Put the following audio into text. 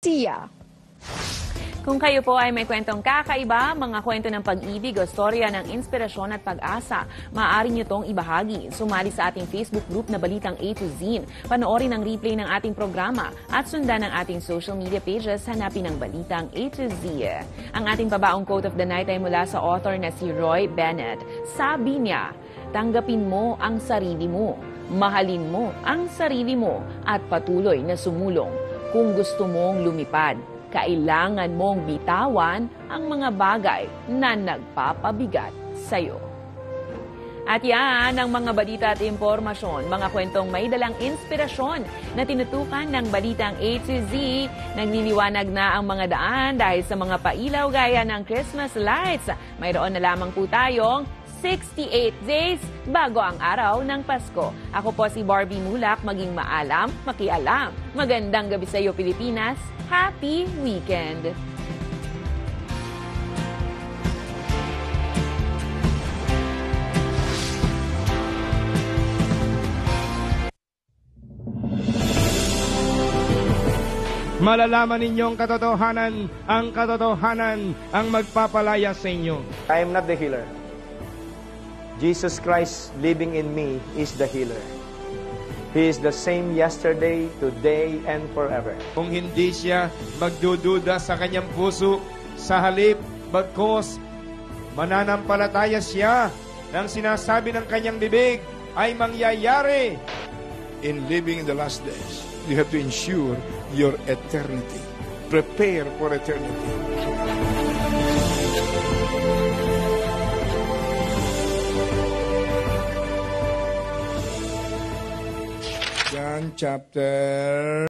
Tia. Kung kayo po ay may kwentong kakaiba, mga kwento ng pag-ibig o storya ng inspirasyon at pag-asa, maaari nyo tong ibahagi. Sumali sa ating Facebook group na Balitang A to Z. Panoorin ang replay ng ating programa at sundan ang ating social media pages, hanapin ang Balitang A to Z. Ang ating pabaong quote of the night ay mula sa author na si Roy Bennett. Sabi niya, tanggapin mo ang sarili mo, mahalin mo ang sarili mo at patuloy na sumulong. Kung gusto mong lumipad, kailangan mong bitawan ang mga bagay na nagpapabigat sa'yo. At yan ang mga balita at impormasyon, mga kwentong may dalang inspirasyon na tinutukan ng Balitang A to Z. Nagliliwanag na ang mga daan dahil sa mga pailaw gaya ng Christmas lights. Mayroon na lamang po tayong 68 days bago ang araw ng Pasko. Ako po si Barbie Mulak, maging maalam, makialam. Magandang gabi sa iyo, Pilipinas. Happy weekend! Malalaman ninyong katotohanan ang magpapalaya sa inyo. I am not the healer. Jesus Christ living in me is the healer. He is the same yesterday, today, and forever. Kung hindi siya magdududa sa kanyang puso, sa halip, bagkos, mananampalataya siya ng sinasabi ng kanyang bibig ay mangyayari. In living in the last days, you have to ensure your eternity. Prepare for eternity. John chapter